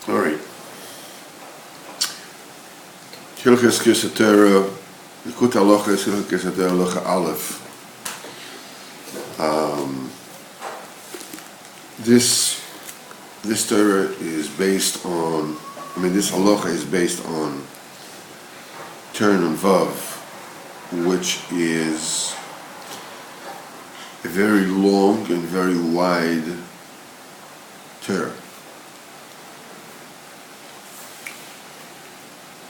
All right. Halochos Torah, Likutei Halochos, Halochos Torah, Halacha Aleph. This Torah is based on, this halacha is based on Torah and Vav, which is a very long and very wide Torah.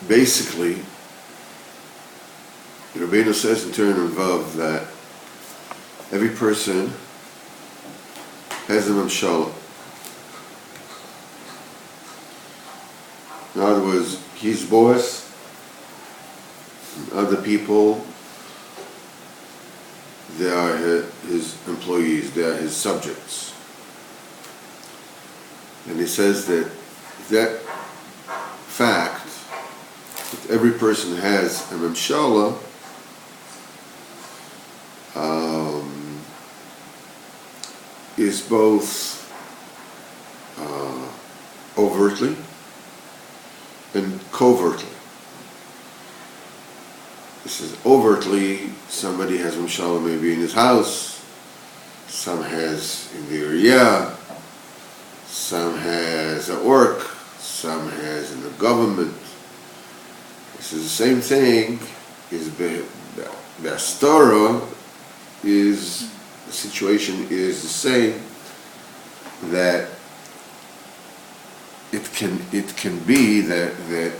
Basically, Rabbeinu says in Torah and Vav that every person has a mamshala. In other words, he's boss, and other people, they are his employees, they are his subjects. And he says that fact, that every person has a mamshala, is both overtly and covertly. This is overtly, somebody has mamshala maybe in his house, some has in the area, some has at work, some has in the government. This is the same thing, is the Torah is, the situation is the same, that it can be that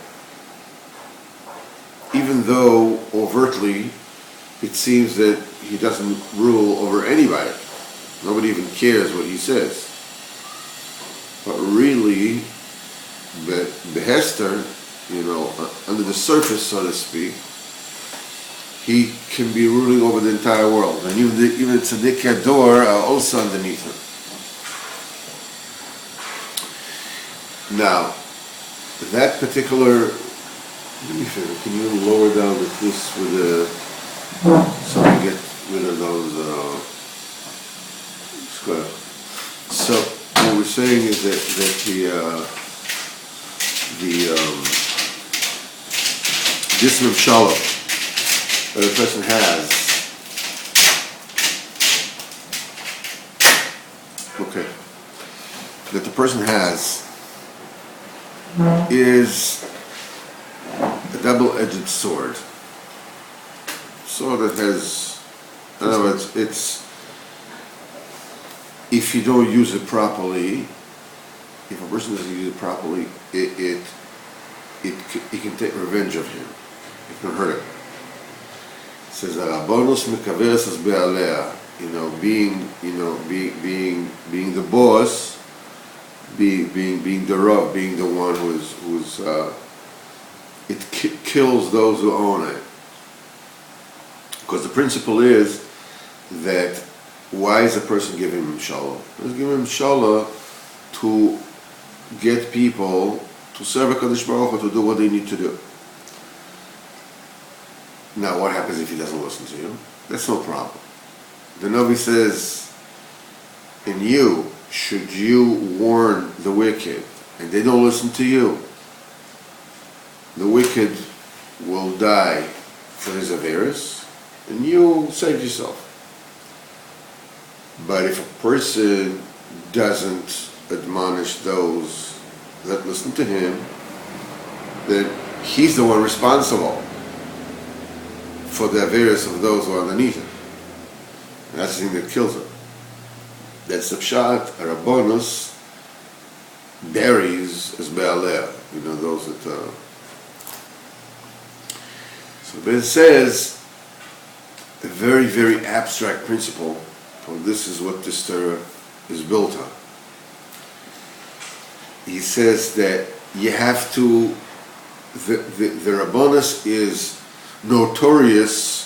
even though overtly it seems that he doesn't rule over anybody, nobody even cares what he says, but really the Hester, under the surface, so to speak, he can be ruling over the entire world, and even Tzaddik Yador are also underneath him. Now, that particular, do me a favor, can you lower down this with the, so we get rid of those squares. So what we're saying is that this mamshala that a person has, that the person has is a double-edged sword. Sword that has, in other words, it's, if you don't use it properly, if a person doesn't use it properly, it can take revenge of him. It can hurt him. It says that "Abonus mekaveres as be'alea," being the boss, being the Rav, being the one who's it kills those who own it. Because the principle is that why is a person giving mamshala? He's giving mamshala to get people to serve HaKadosh Baruch Hu, to do what they need to do. Now, what happens if he doesn't listen to you? That's no problem. The Navi says, in you, should you warn the wicked, and they don't listen to you, the wicked will die for his averis, and you save yourself. But if a person doesn't admonish those that listen to him, then he's the one responsible for the averis of those who are underneath him. And that's the thing that kills him. That's the pshat, a rabbanus buries as be'aleh, those that... So it says a very, very abstract principle. Well, this is what this Torah is built on. He says that you have to, the rabbanus is notorious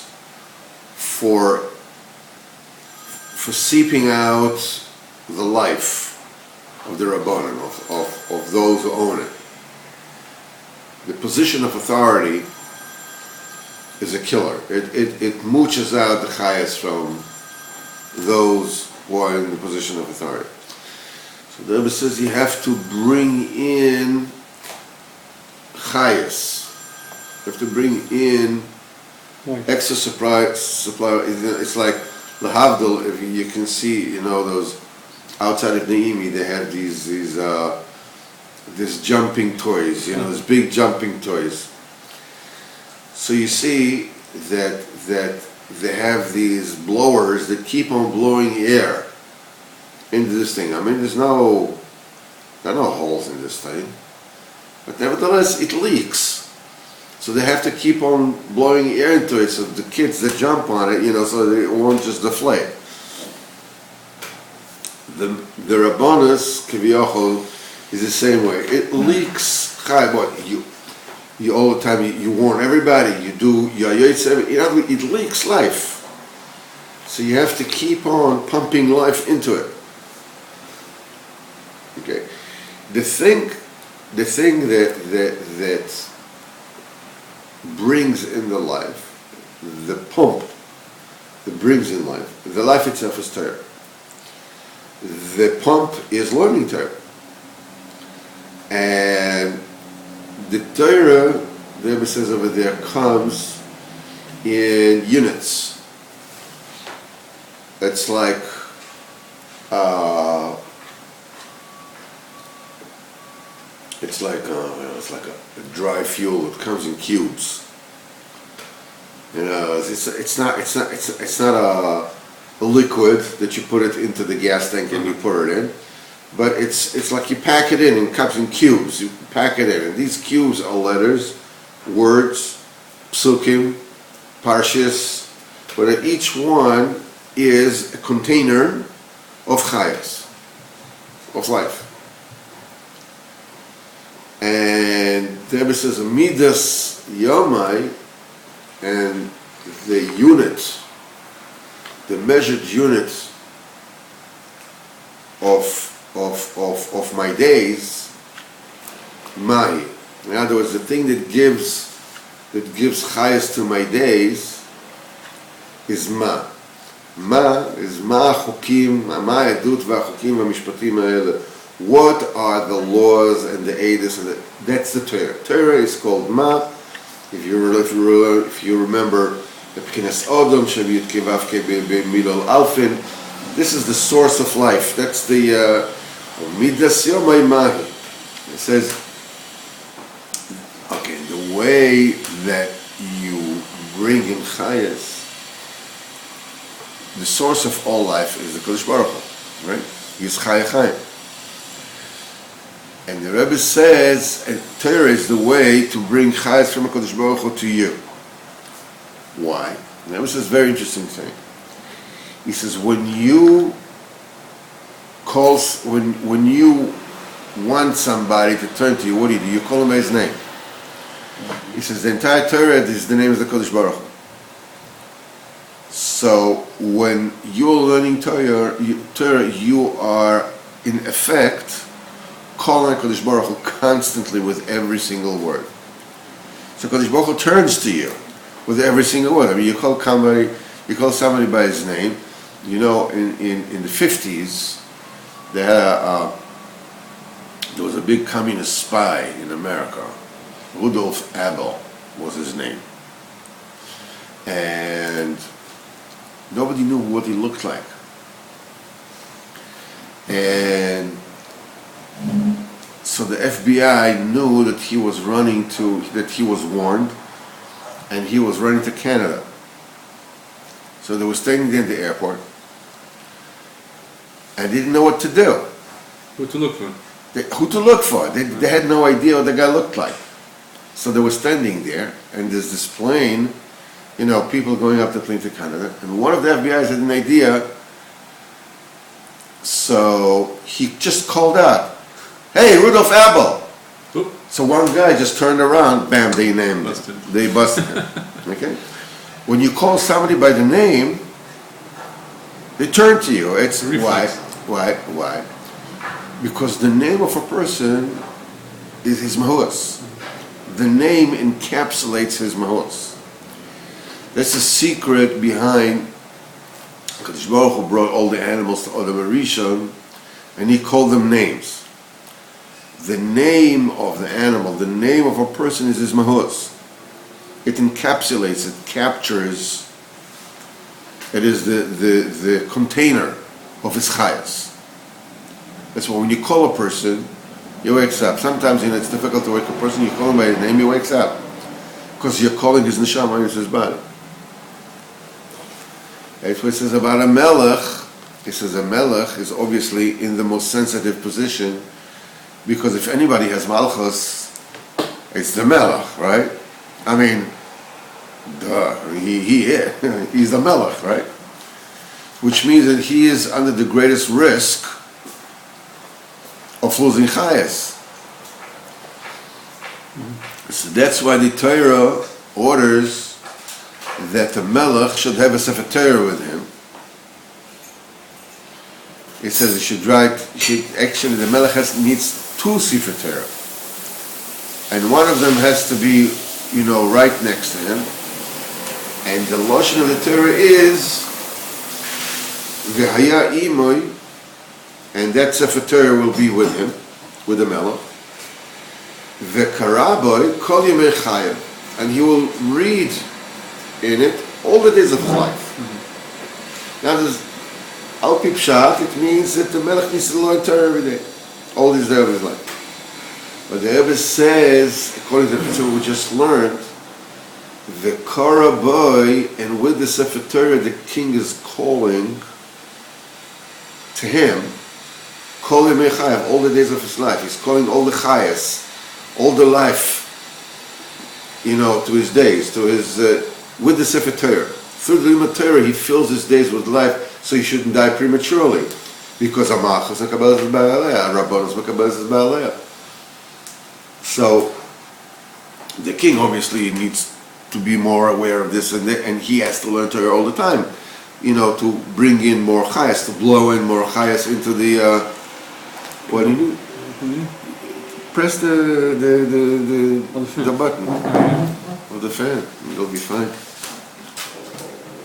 for seeping out the life of the rabbanim, of those who own it. The position of authority is a killer. It mooches out the chayas from those who are in the position of authority. So The Rebbe says you have to bring in chayas. You have to bring in extra supply. It's like lahavdil. If you can see, those outside of Naimi, they have these jumping toys. Those big jumping toys. So you see that they have these blowers that keep on blowing air into this thing. I mean, there are no holes in this thing, but nevertheless it leaks. So they have to keep on blowing air into it so the kids that jump on it, so they won't just deflate. The Rabbanus, Kiviyachol, is the same way. It leaks. You all the time, you warn everybody, you do, it leaks life. So you have to keep on pumping life into it. Okay. The thing that brings in the life, the pump that brings in life, the life itself is Torah. The pump is learning Torah. And the Torah, the Rebbe says over there, comes in units. It's like a dry fuel. It comes in cubes. It's not a liquid that you put it into the gas tank and you pour it in. But it's like you pack it in comes in cubes. You pack it in, and these cubes are letters, words, psukim, parshas, but each one is a container of chayas, of life. And the Rebbe says, midas yomai, and the unit, the measured unit of my days, mai. In other words, the thing that gives chayas to my days is ma. Ma is ma chukim, ma edut v'achukim v'mishpatim ha'ele. What are the laws and the edus and that's the Torah. Torah is called ma. If you remember the P'kinas Odom Shem Yud Kei Vav Kei B'Milol Alfin, this is the source of life. That's the Midas Yomai Mahi. It says, okay, the way that you bring in chayas, the source of all life is the Kodesh Baruch Hu, right? He's Chaya Chaim. And the Rebbe says, and Torah is the way to bring chayas from HaKadosh Baruch Hu to you. Why? And the Rebbe says a very interesting thing. He says, when you want somebody to turn to you, what do? You call him by his name. He says, the entire Torah is the name of the Kodesh Baruch Hu. So when you're learning Torah, you are in effect calling Kodesh Baruch Hu constantly with every single word. So Kodesh Baruch Hu turns to you with every single word. I mean, you call somebody by his name. In the 50s, there was a big communist spy in America. Rudolf Abel was his name. And nobody knew what he looked like. And so the FBI knew that he was warned, and he was running to Canada. So they were staying there in the airport, and they didn't know what to do. Who to look for? They had no idea what the guy looked like. So they were standing there, and there's this plane, people going up the plane to Canada, and one of the FBI's had an idea, so he just called out, "Hey, Rudolf Abel!" Oop. So one guy just turned around, bam, they named him. They busted him. Okay? When you call somebody by the name, they turn to you. It's why? Because the name of a person is his mahus. The name encapsulates his mahus. That's the secret behind Kadosh Baruch Hu brought all the animals to Adam Rishon, and he called them names. The name of the animal, the name of a person is his mahos. It encapsulates, it captures, it is the container of his chayas. That's why when you call a person, he wakes up. Sometimes it's difficult to wake a person, you call him by his name, he wakes up. Because you're calling his neshama into his body. That's what it says about a melech. It says a melech is obviously in the most sensitive position, because if anybody has malchus, it's the melech, right? I mean, he's the melech, right? Which means that he is under the greatest risk of losing chayas. So that's why the Torah orders that the melech should have a sefer Torah with him. It says he should write. Actually, the melech needs 2 sefer Torah, and one of them has to be, right next to him. And the lashon of the Torah is v'haya imoy, and that sefer Torah will be with him, with the melech. V'karaboy kol yemei chayav, and he will read in it all the days of his life. Now, there's al pi pshat, it means that the melech needs to learn Torah every day, all these days of his life. But the Rebbe says, according to the picture we just learned, the karaboy, and with the sefer Torah, the king is calling to him kol yemei chayav, all the days of his life. He's calling all the chayas, all the life, to his days, to his, with the Sefer Torah. Through the Limud Torah, he fills his days with life, so he shouldn't die prematurely. Because Amachos Mekabeles es Ba'alea, Rabbanos Mekabeles es Ba'alea. So, the king obviously needs to be more aware of this, and he has to learn Torah all the time, to bring in more chayas, to blow in more chayas into the, what do you do? Press the button of the fan. It'll be fine.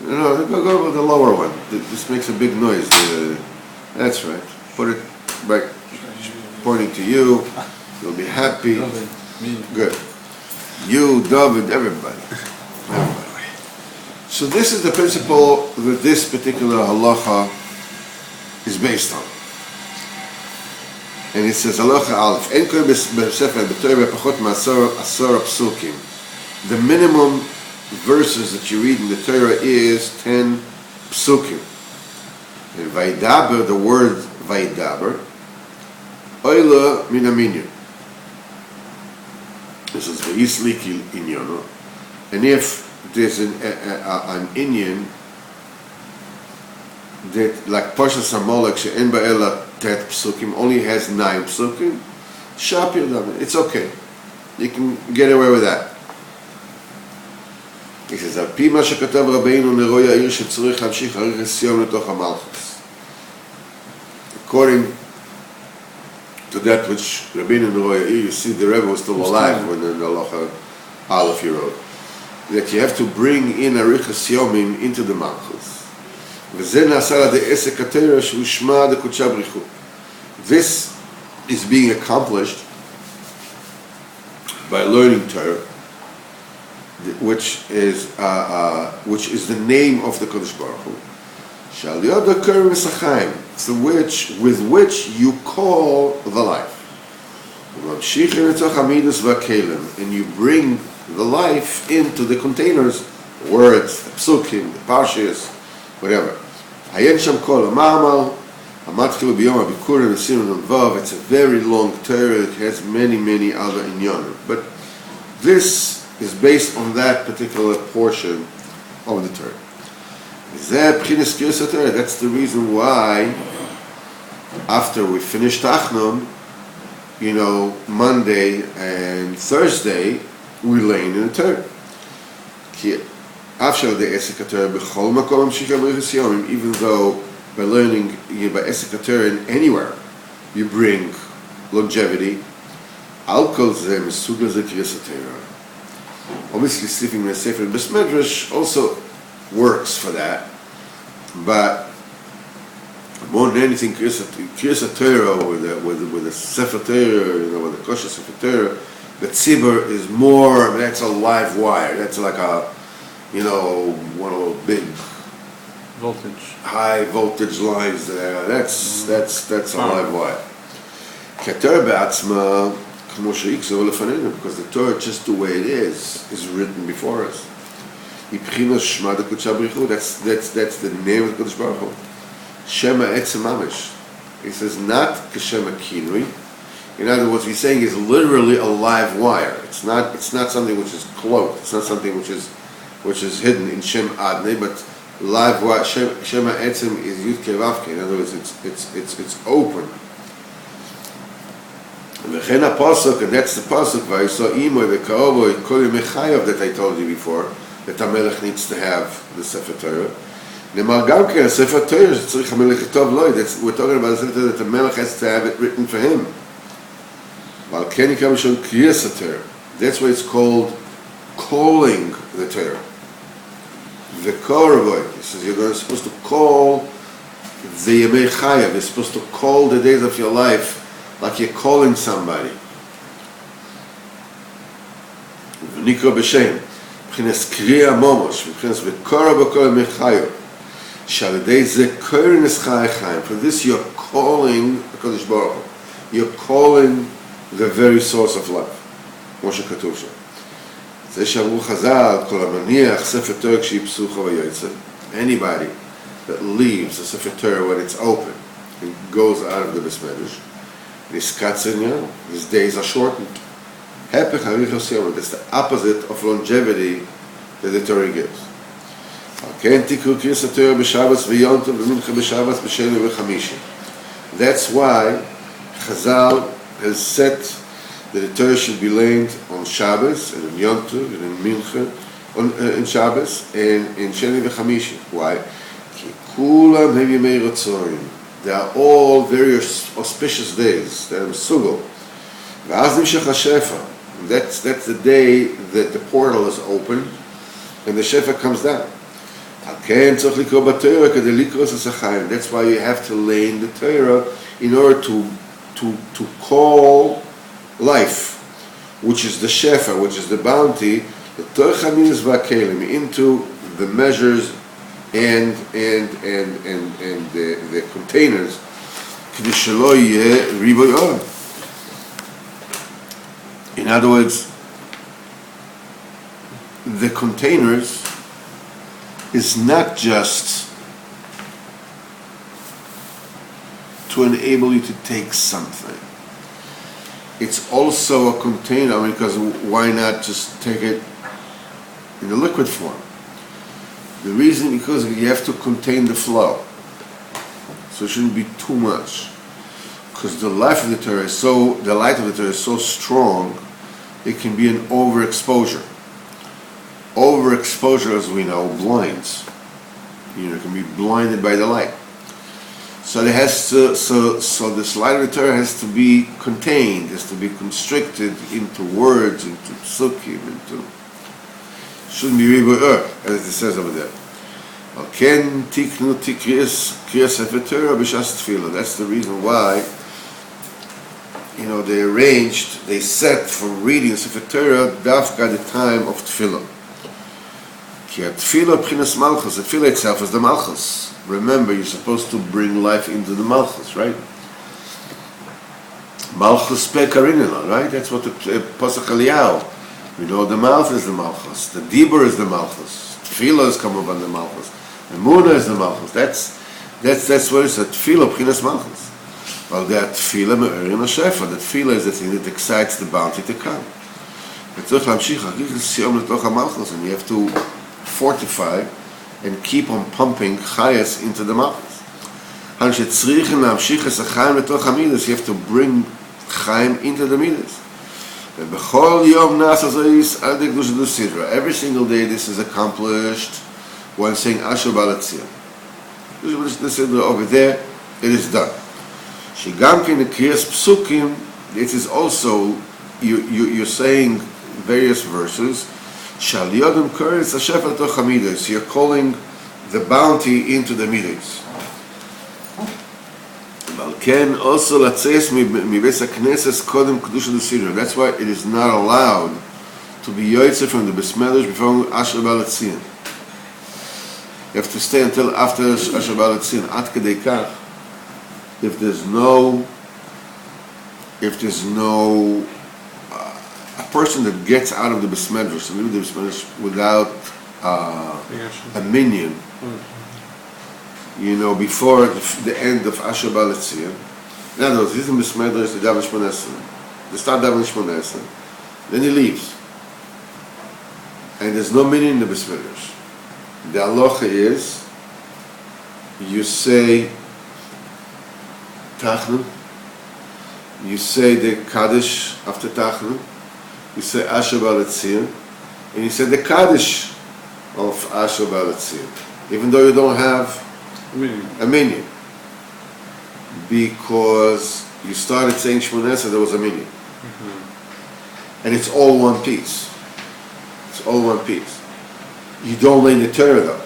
No, go with the lower one. This makes a big noise. That's right. Put it right, pointing to you. You'll be happy. Good. You, David, everybody. So this is the principle that this particular halacha is based on. And it says, Halacha Aleph, En kohen b'sefer b'Torah b'pachot ma'asar psukim. The minimum verses that you read in the Torah is 10 psukim. And Vaidaber, the word Vaidaber, Oila min aminyan. This is Vayislik inyono. And if there's an inyan that, like Parshas Hamolech, she'en ba'ela tet psukim, only has 9 psukim, shapir daven, it's okay. You can get away with that. He says, על פי מה שכתב רבינו נרו יאיר שצריך להמשיך אריכות יום לתוך המלכוס. According to that which Rabbeinu Nero Yair, you see the Rebbe was still alive when the Halacha Aleph he wrote, that you have to bring in Arichas Yomim into the Malchus. וזה נעשה על ידי עסק התורה שהוא שמה דקודשה בריחו. This is being accomplished by learning Torah, which is the name of the Kodesh Baruch Hu. Shall yod oker v'sachayim, with which you call the life. And you bring the life into the containers, the words, the psukim, the parshas, whatever. It's a very long Torah, it has many other inyanim. But this is based on that particular portion of the Torah. That's the reason why after we finish Tachnun, Monday and Thursday, we learn in the Torah. Even though by learning by Esek Torah anywhere, you bring longevity. Obviously, sleeping in a Sefer Bes Medrash also works for that, but more than anything, Kriyas Torah with the Sefer Torah, with the kosher Sefer Torah, the tzibur is more. I mean, that's a live wire. That's like a, one of those big high voltage lines there. That's a live wire. Torah be'atzma, because the Torah, just the way it is written before us. That's the name of the Kodesh Baruch Hu. Shema etzem mamish. He says not k'shema kinui. In other words, he's saying is literally a live wire. It's not something which is cloaked. It's not something which is hidden in Shem Adnei, but live wire. Shema etzem is Yud Kei Vav Kei. In other words, it's open. V'chen ha-pasuk, and that's the pasuk, v'ayso imoy v'ka'ovo kol mechayav, that I told you before, that HaMelech needs to have the Sefer Torah. Nemar gam ken, Sefer Torah, tzarich HaMelech letov lo. We're talking about the Sefer Torah that the Melech has to have it written for him. V'al ken yikam shon kriyas Torah. That's why it's called calling the Torah. V'koravoy, he says you're supposed to call the Yemei Chayav. You're supposed to call the days of your life like you're calling somebody. V'nikro b'shem. V'chines kriya momosh. V'chines v'kora b'kora mechayo. Shalidei ze korin es chai chaim. For this you're calling HaKadosh Baruch Hu. You're calling the very source of life. Moshe Katuv Sham. זה שאמרו חז"ל, כל המניח ספר תורה כשיפסוכו ויוצא. Anybody that leaves the Sefer Torah when it's open and goes out of the Besmedrash, his days are shortened. That's the opposite of longevity that the Torah gives. That's why Chazal has said that the Torah should be learned on Shabbos and in Yom Tov and in Mincha, in Shabbos and in Sheni v'Chamishi. Why? They are all very auspicious days. They're Sugo. That's the day that the portal is open and the Shefa comes down. That's why you have to lay in the Torah in order to call life, which is the Shefa, which is the bounty, the Torah into the measures and the containers. In other words, the containers is not just to enable you to take something. It's also a container, because why not just take it in the liquid form? The reason, because you have to contain the flow. So it shouldn't be too much. Because the light of the Torah is so strong, it can be an overexposure. Overexposure, as we know, blinds. It can be blinded by the light. So it has to. So this light of the Torah has to be contained, has to be constricted into words, into psukim, into. Shouldn't be ribu'er, as it says over there. That's the reason why. They set for reading Sefer Torah dafka at the time of Tefillah. The Tefillah itself is the Malchus. Remember, you're supposed to bring life into the Malchus, right? Malchus pe karinela, right? That's what the Pasuk Eliyahu. We know the mouth is the Malchus. The Dibur is the Malchus. Tefillah is come upon the Malchus. The Muna is the Malchus. That's what it's a Tefillah Pchinas Malchus. Well, that Tefillah me'erin ha-shefa. That Tefillah is the thing that excites the bounty to come. And you have to fortify and keep on pumping chayas into the Malchus. You have to bring chayim into the midas. Every single day this is accomplished when saying Asher Balatzia. This is over there, it is done. It is also, you're saying various verses. You're calling the bounty into the midas. Valken also latzeis mibeis hakneses kodem kedusha d'sidra. That's why it is not allowed to be yotze from the besmedrash before Asher Ba'al Tzion. You have to stay until after Asher Ba'al Tzion. Ad kedei kach, if there's no a person that gets out of the besmedrash, leave the besmedrash without a minion, before the end of Asher Ba'al Tzion. In other words, he's in besmedrash, the daven Shmoneh Esrei. They start daven Shmoneh Esrei. Then he leaves. And there's no minion in the besmedrash. The halacha is, you say Tachnun, you say the Kaddish after Tachnun, you say Asher Ba'al Tzion, and you say the Kaddish of Asher Ba'al Tzion, even though you don't have a minion. Because you started saying Shmoneh Esrei, there was a minion. And it's all one piece. It's all one piece. You don't learn the Torah though.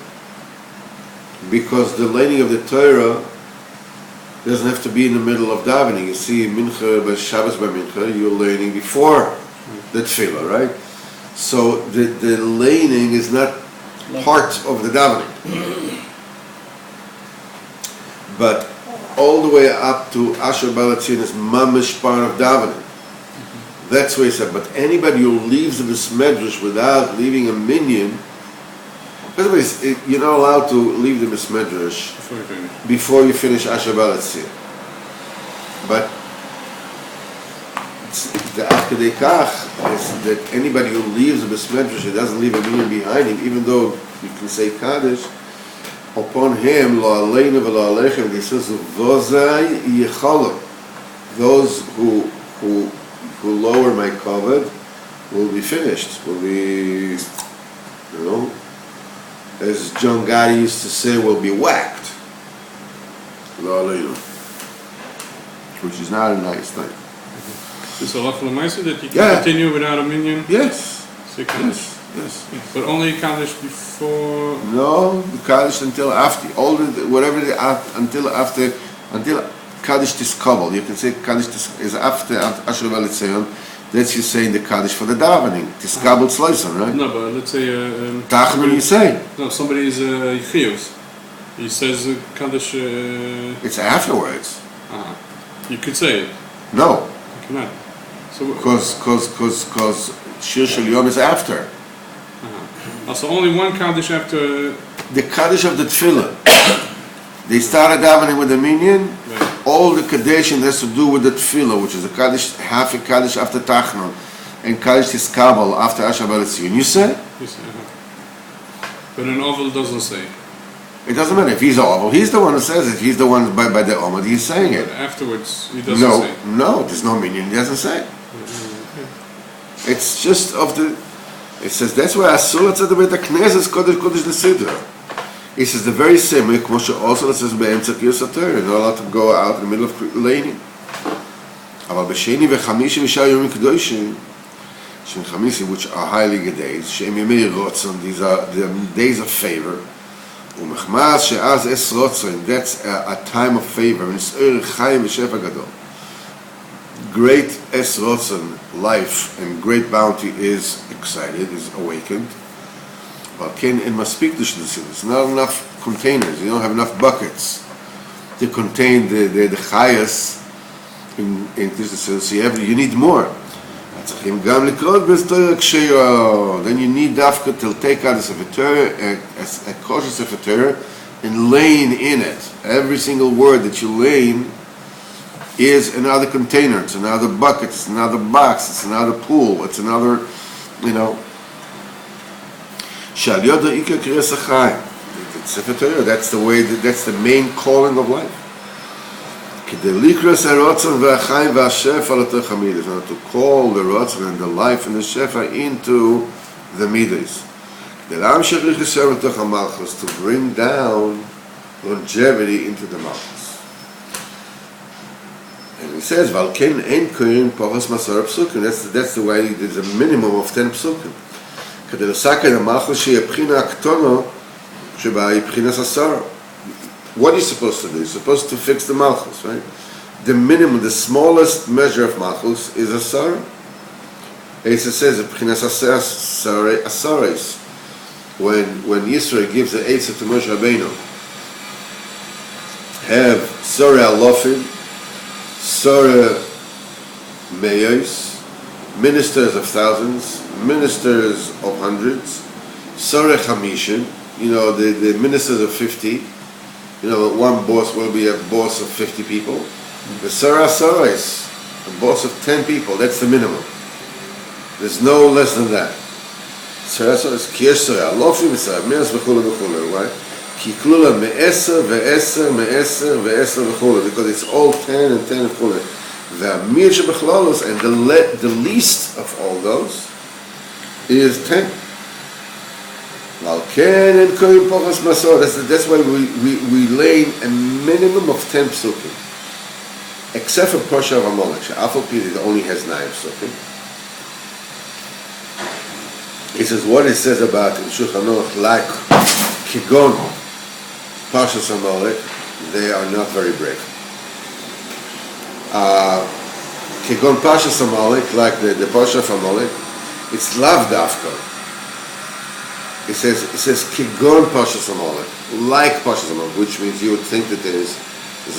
Because the learning of the Torah doesn't have to be in the middle of davening. You see, Mincha, by Shabbos by Mincha, you're learning before the Tefillah, right? So the learning is not part of the davening. But all the way up to Asher Ba'al Tzion is mamish part of davening. That's what he said. But anybody who leaves the besmedrash without leaving a minion, by the way, you're not allowed to leave the besmedrash before you finish Asher Ba'al Tzion. But the Ad Kedei Kach is that anybody who leaves the besmedrash, he doesn't leave a minion behind him, even though you can say Kaddish, upon him, lo aleinu v'lo aleichem, he says, v'ozai yecholem. Those who lower my kavod will be finished, will be, as John Gotti used to say, will be whacked. Lo aleinu. Which is not a nice thing. Is it lawful that you can continue without a minion? Yes. Yes. But only Kaddish before. No, the Kaddish until after. Until Kaddish Tiskabel. You can say Kaddish is after Asher Ba'al Tzion. That's you saying the Kaddish for the davening. Tiskabel Tzloisen, right? No, but let's say. Tachnun you say. No, somebody is Yichiyus. He says Kaddish. It's afterwards. You could say it. No. You cannot. Because Shir Shel Yom is after. So only one Kaddish after. The Kaddish of the Tefillah. They started davening with the minyan. Right. All the Kaddish has to do with the Tefillah, which is a Kaddish, half a Kaddish after Tachnun, and Kaddish Tiskabel after Asher Ba'al Tzion. You say? You say, But an oval doesn't say. It doesn't matter if he's oval. He's the one who says it. He's the one by the Omad. He's saying it. But afterwards, he doesn't say. No, there's no minyan. He doesn't say. It's just of the. It says that's why Asur at the Beit HaKnesses Kodesh L'Sidra. He says the very same way. K'moshe also says be'emtzat Yos HaTorah. You're not allowed to go out in the middle of laning. אבל בשני וחמישי ושאר ימים קדושים, שהם חמישי, which are highly good days, שהם ימי רוצון, these are the days of favor. ומחמאס שאז אס רוצון, that's a time of favor, ונסער חיים ושפע גדול. Great es rotzen life and great bounty is excited, is awakened. But in maspeak there's not enough containers. You don't have enough buckets to contain the chayas in this. So you need more. Then you need dafka to take out a Sefer Torah, a kosher Sefer Torah, and laying in it. Every single word that you lay in is another container, it's another bucket, it's another box, it's another pool, it's another, that's the way, that's the main calling of life. To call the Ratzon and the life and the Shefa into the Midas. To bring down longevity into the Malchus. And he says, Valken ein koyin pachas masar psukim. That's the way. There's a minimum of 10 psukim. K'day l'saka the malchus she'yeh b'china aktono sheba yeh b'chinas asar. What are you supposed to do? You're supposed to fix the malchus, right? the minimum, the smallest measure of Malchus is a Sarah. It says, when Yisrael gives the Eitzah to Moshe Rabbeinu, have Sarah Alofim, Sarah Meyos, ministers of thousands, ministers of hundreds, Sarah Chamishin, the ministers of 50, one boss will be a boss of 50 people. The Sarah is a boss of 10 people, that's the minimum. There's no less than that. Sarah is Kiesh Sarah, Alofim Sarah, Me'as v'chule v'chule, right? Ki klula me'eser ve'eser me'eser ve'eser v'chule, because it's all 10 and 10 and v'chule. Ve'amir shebechlalos, and the least of all those is 10. That's why we lay a minimum of 10 psukim. Except for Parsha of Amalek, it only has 9 psukim. It says what it says about in Shulchan Aruch, like Kigon, Parsha Amalek, they are not very brave. Kigon Parsha Amalek, like the Parsha of Amalek, it's lav dafka. It says Kigon Parsha Amalek, like Parsha Amalek, which means you would think that there's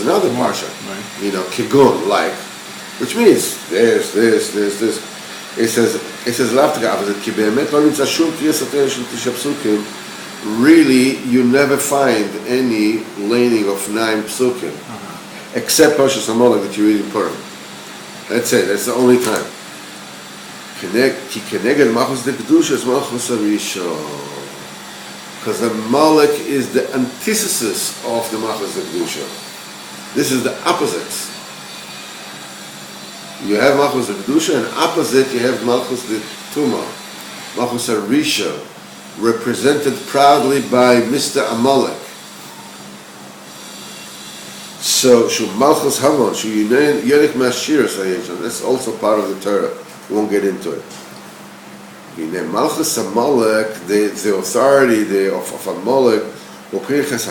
another Parsha, right. Kigon, like, which means there's this. It says lav dafka, ki be'emet lo nimtza shum kriyas atayah shel tisha psukim. Really, you never find any laning of 9 psukim, except Parsha Amalek that you read in Purim. That's it. That's the only time. Ki keneged malchus de kedusha is malchus harishon. Because the Malek is the antithesis of the Malchus de Kedusha. This is the opposite. You have Malchus de Kedusha, and opposite you have Malchus de Tuma. Malchus Harisha, represented proudly by Mr. Amalek. So, Shu Malchus Hamon, Shu Yonik Mashiras Hayeshon, that's also part of the Torah. We won't get into it. In Malchus Amalek, the authority of Amalek, that's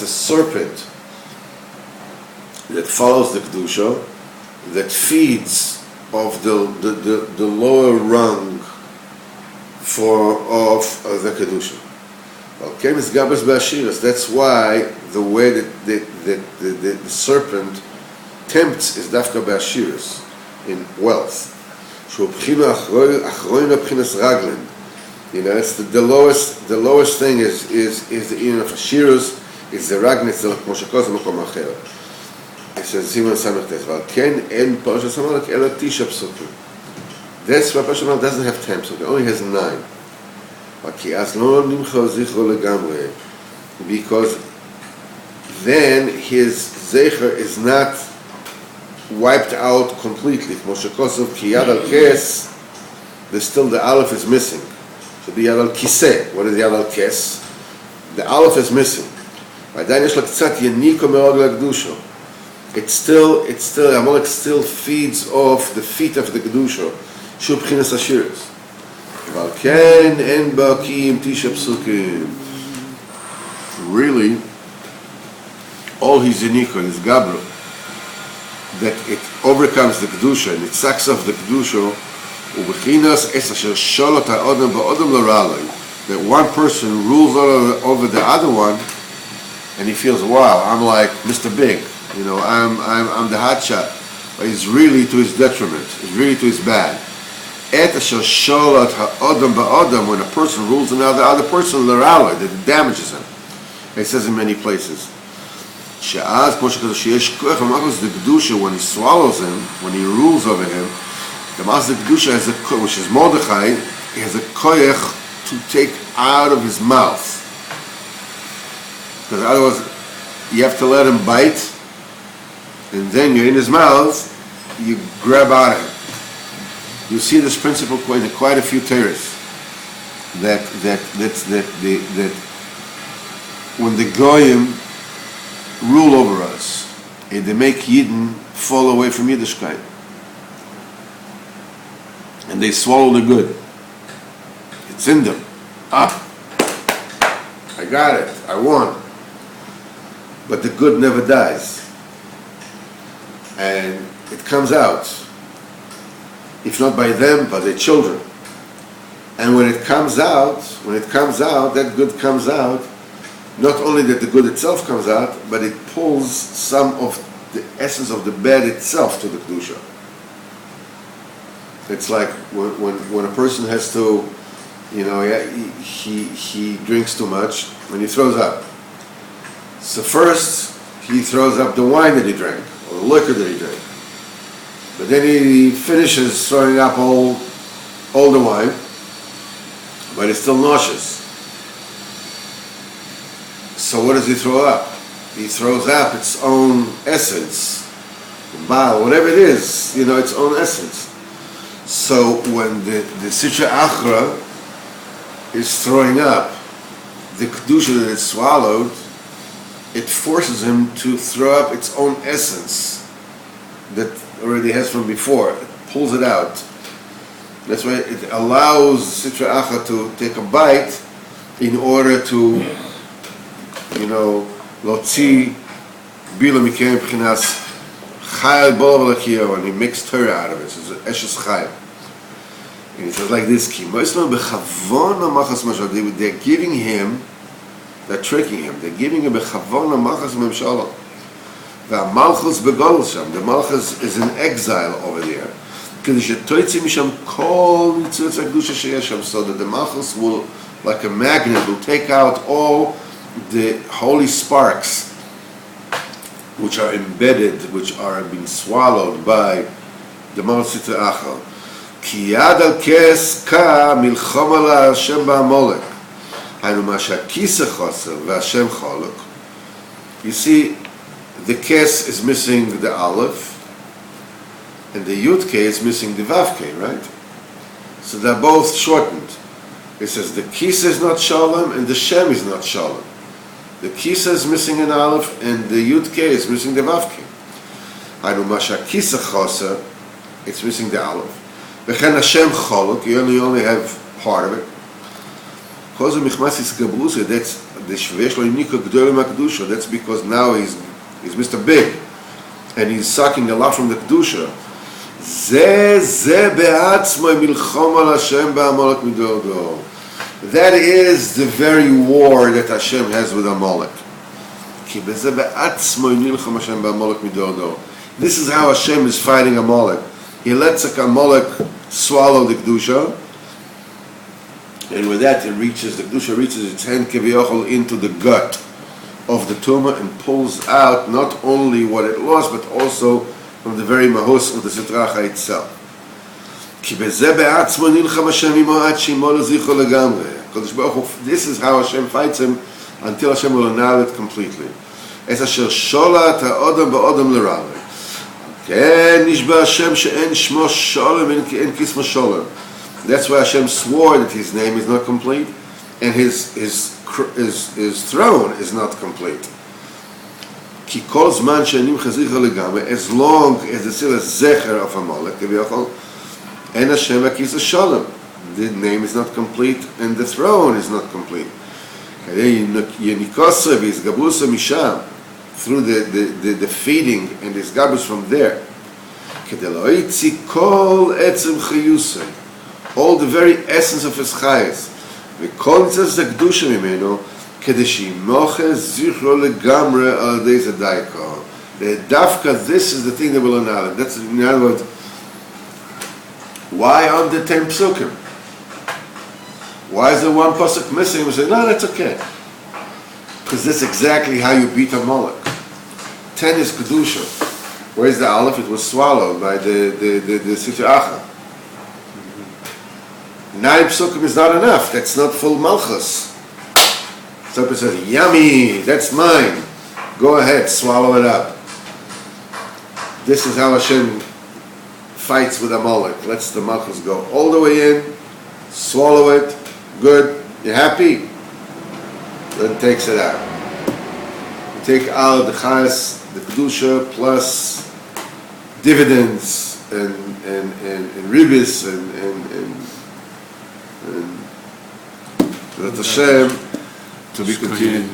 the serpent that follows the Kedusha, that feeds of the lower rung of the Kedusha. That's why the way that the serpent tempts is dafka b'ashiras, in wealth. It's the lowest thing is the union of ashiras, is the ragnet the moshakos makom acher. It says Simon Samech Tes. Ken en Parsha Amalek ela tisha psukim. That's why Parsha Amalek doesn't have 10 psukim; it only has 9. Because then his zecher is not wiped out completely. Moshe Kosov ki yad al kes, there's still the aleph is missing. So the yad al kiseh, what is yad al kes? The aleph is missing. It's still Amalek still feeds off the feet of the kedusha. Shu b'chinas ashiras. Valken en ba'kim tisha psukim. Really, all his yinikon is gabro, that it overcomes the kedusha and it sucks off the kedusha. U'b'chinas es asher sholot ha'odam ba'odam l'raloi, that one person rules over the other one, and he feels, wow, I'm like Mr. Big, I'm the hot shot, but it's really to his detriment, it's really to his bad. Et asher sholot ha'odam ba'odam, when a person rules another other person l'raloi, that it damages him. It says in many places. She'az po shekadu sheyesh koach ha'malchus de kedusha, when he swallows him, when he rules over him, the malchus de kedusha has a koach, which is Mordechai, he has a koach to take out of his mouth. Because otherwise, you have to let him bite, and then you're in his mouth, you grab out of him. You see this principle in quite a few Torahs, that when the Goyim rule over us, and they make Yidden fall away from Yiddishkeit, and they swallow the good. It's in them. I got it. I won. but the good never dies. And it comes out, if not by them, by their children. And when it comes out, that good comes out, not only that the good itself comes out, but it pulls some of the essence of the bad itself to the Kedusha. It's like when a person has to, he drinks too much and he throws up. So first, he throws up the wine that he drank, or the liquor that he drank. But then he finishes throwing up all the wine, but he's still nauseous. So what does he throw up? He throws up its own essence, bile, whatever it is, its own essence. So when the Sitra Achra is throwing up the Kedusha that it swallowed, it forces him to throw up its own essence that already has from before. It pulls it out. That's why it allows Sitra Achra to take a bite in order to, Lotzi Bila Mikem Pchinas Chayal Bol V'Lakiyah, and he makes Torah out of it. So it's Eshes Chayal. And he says like this, Ki Moislam B'Chavon HaMachas Mashal, they're giving him, they're tricking him, they're giving him B'Chavon HaMachas Memshalom. V'Malchus B'Gol Sham, the Malchus is in exile over there. So that the Malchus will, like a magnet, will take out all the holy sparks which are embedded, which are being swallowed by the Malchus Achal. Ki yad al kes ka milchom ala Hashem ba'amolek. Haynu ma sha'kisa choser v'Hashem cholok. You see, the kes is missing the aleph, and the Yud K is missing the Vav K, right? So they're both shortened. It says the Kisa is not Shalom and the Shem is not Shalom. The Kisa is missing an Aleph and the Yud K is missing the Vav K. Haynu Masha Kisa Choser, it's missing the Aleph. V'chen Hashem Cholok, you only have part of it. Choser Michmasis Gabrusa, that's the Shvesh Lo Yimnika G'dolim HaKedusha, that's because now he's Mr. Big and he's sucking a lot from the Kedusha. That is the very war that Hashem has with Amalek. This is how Hashem is fighting Amalek. He lets Amalek swallow the Kedusha, and with that the Kedusha reaches its hand Kivyochol into the gut of the tumor and pulls out not only what it lost, but also from the very mahus of the Sitra Achra itself. This is how Hashem fights him until Hashem will annul it completely. That's why Hashem swore that his name is not complete and his throne is not complete. As long as it's still a zecher of Amalek, and Hashem Akisa Shalom, the name is not complete and the throne is not complete. Through the feeding and his gabus from there. All the very essence of his chayes. This is the thing that will annul it. That's, in other words, why aren't the 10 psukim? Why is there one pasuk missing? We say, no, that's okay. Because that's exactly how you beat Amalek. 10 is Kedusha. Where's the Aleph? It was swallowed by the Sitra Achra. 9 psukim is not enough. That's not full Malchus. Somebody says, yummy, that's mine. Go ahead, swallow it up. This is how Hashem fights with Amalek. Lets the Malchus go all the way in, swallow it, good, you're happy? Then takes it out. You take out the Chas, the Kedusha, plus dividends and ribis and Hashem to be continued.